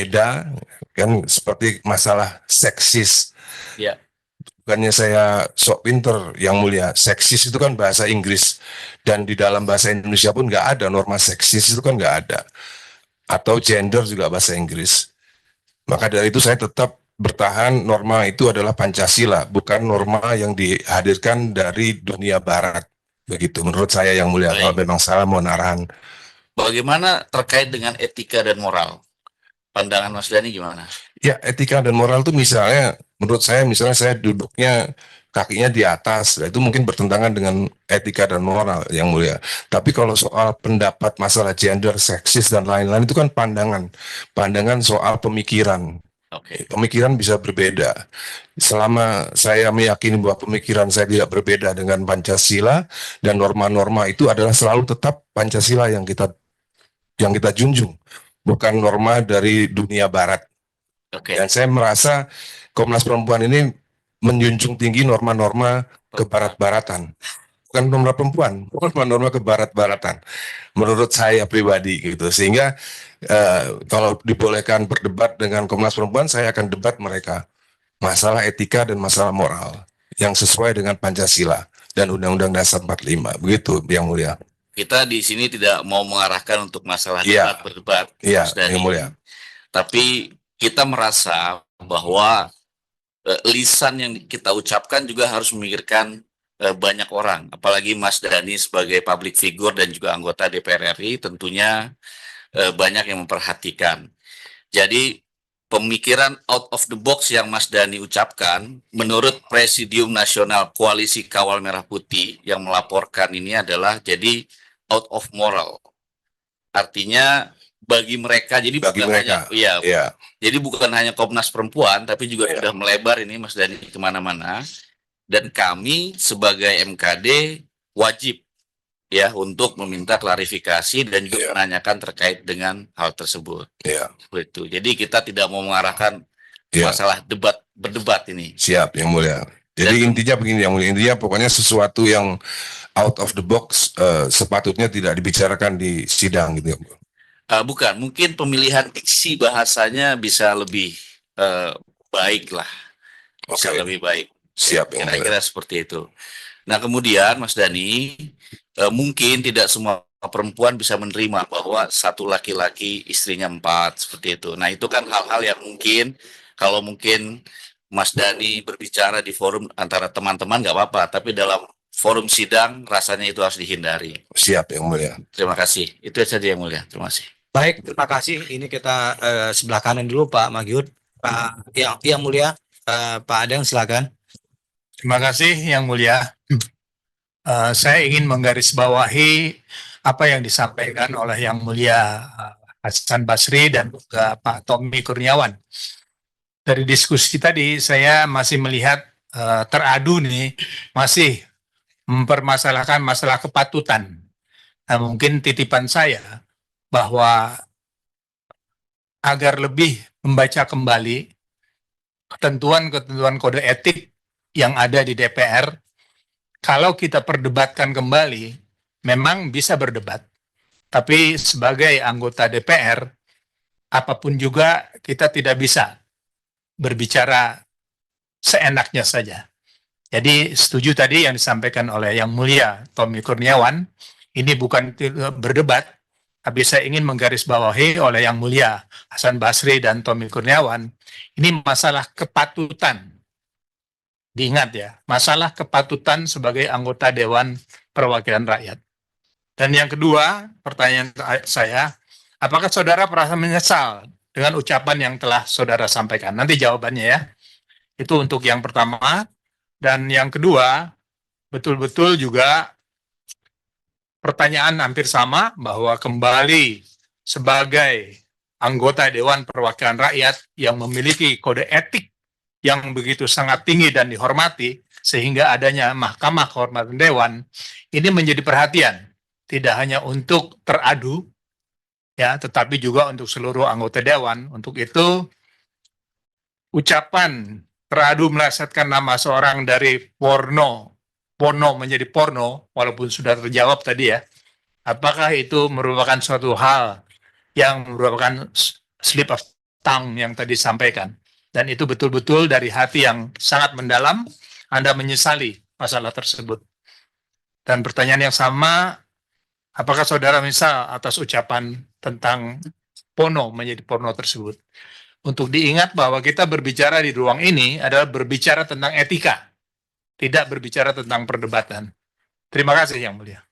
berbeda, kan seperti masalah seksis. Ya. Bukannya saya sok pinter, Yang Mulia. Seksis itu kan bahasa Inggris, dan di dalam bahasa Indonesia pun nggak ada norma seksis, itu kan nggak ada. Atau gender juga bahasa Inggris. Maka dari itu saya tetap bertahan norma itu adalah Pancasila, bukan norma yang dihadirkan dari dunia Barat. Begitu menurut saya, Yang Mulia. Kalau Baik. memang salah mau arahan. Bagaimana terkait dengan etika dan moral? Pandangan Mas Dhani gimana? Ya, etika dan moral itu misalnya, menurut saya, misalnya saya duduknya kakinya di atas, itu mungkin bertentangan dengan etika dan moral, Yang Mulia. Tapi kalau soal pendapat masalah gender, seksis, dan lain-lain, itu kan pandangan soal pemikiran. Oke. Pemikiran bisa berbeda. Selama saya meyakini bahwa pemikiran saya tidak berbeda dengan Pancasila, dan norma-norma itu adalah selalu tetap Pancasila yang kita junjung, bukan norma dari dunia Barat. Oke. Dan saya merasa Komnas Perempuan ini menjunjung tinggi norma-norma kebarat-baratan, bukan norma perempuan, norma-norma kebarat-baratan. Menurut saya pribadi gitu. Sehingga kalau dibolehkan berdebat dengan Komnas Perempuan, saya akan debat mereka masalah etika dan masalah moral yang sesuai dengan Pancasila dan Undang-Undang Dasar 45. Begitu, Yang Mulia. Kita di sini tidak mau mengarahkan untuk masalah Iya. berdebat, Iya, Mas Dhani. Yang Mulia. Tapi kita merasa bahwa lisan yang kita ucapkan juga harus memikirkan banyak orang, apalagi Mas Dhani sebagai public figure dan juga anggota DPR RI tentunya banyak yang memperhatikan. Jadi pemikiran out of the box yang Mas Dhani ucapkan, menurut Presidium Nasional Koalisi Kawal Merah Putih yang melaporkan ini adalah jadi out of moral. Artinya bagi mereka, jadi Bagi bukan mereka, hanya ya. jadi bukan hanya Komnas Perempuan, tapi juga sudah melebar ini Mas Dhani kemana-mana. Dan kami sebagai MKD wajib ya untuk meminta klarifikasi dan juga menanyakan terkait dengan hal tersebut. Begitu. Jadi kita tidak mau mengarahkan masalah berdebat ini. Siap, Yang Mulia. Jadi intinya begini, Yang Mulia. Intinya pokoknya sesuatu yang out of the box sepatutnya tidak dibicarakan di sidang gitu. Bukan, mungkin pemilihan diksi bahasanya bisa lebih baik lah, bisa lebih baik. Siap, kira-kira seperti itu. Nah kemudian Mas Dhani, mungkin tidak semua perempuan bisa menerima bahwa satu laki-laki istrinya 4 seperti itu. Nah itu kan hal-hal yang mungkin kalau mungkin Mas Dhani berbicara di forum antara teman-teman nggak apa-apa, tapi dalam forum sidang rasanya itu harus dihindari. Siap, Yang Mulia. Terima kasih. Itu saja, Yang Mulia. Terima kasih. Baik, terima kasih. Ini kita sebelah kanan dulu Pak Magyud. Pak Yang Mulia, Pak Adeng silakan. Terima kasih Yang Mulia. Saya ingin menggarisbawahi apa yang disampaikan oleh Yang Mulia Hasan Basri dan juga Pak Tommy Kurniawan. Dari diskusi tadi saya masih melihat teradu nih, masih mempermasalahkan masalah kepatutan. Nah, mungkin titipan saya bahwa agar lebih membaca kembali ketentuan-ketentuan kode etik yang ada di DPR, kalau kita perdebatkan kembali, memang bisa berdebat. Tapi sebagai anggota DPR, apapun juga kita tidak bisa berbicara seenaknya saja. Jadi setuju tadi yang disampaikan oleh Yang Mulia Tommy Kurniawan, ini bukan berdebat, tapi saya ingin menggarisbawahi oleh Yang Mulia Hasan Basri dan Tommy Kurniawan, ini masalah kepatutan. Diingat ya, masalah kepatutan sebagai anggota Dewan Perwakilan Rakyat. Dan yang kedua, pertanyaan saya, apakah saudara merasa menyesal dengan ucapan yang telah saudara sampaikan? Nanti jawabannya ya. Itu untuk yang pertama. Dan yang kedua, betul-betul juga pertanyaan hampir sama, bahwa kembali sebagai anggota Dewan Perwakilan Rakyat yang memiliki kode etik yang begitu sangat tinggi dan dihormati, sehingga adanya Mahkamah Kehormatan Dewan, ini menjadi perhatian, tidak hanya untuk teradu, ya, tetapi juga untuk seluruh anggota Dewan. Untuk itu, ucapan teradu melesetkan nama seorang dari porno menjadi porno, walaupun sudah terjawab tadi ya, apakah itu merupakan suatu hal yang merupakan slip of Tang yang tadi disampaikan. Dan itu betul-betul dari hati yang sangat mendalam, Anda menyesali masalah tersebut. Dan pertanyaan yang sama, apakah saudara menyesal atas ucapan tentang porno menjadi porno tersebut? Untuk diingat bahwa kita berbicara di ruang ini adalah berbicara tentang etika, tidak berbicara tentang perdebatan. Terima kasih Yang Mulia.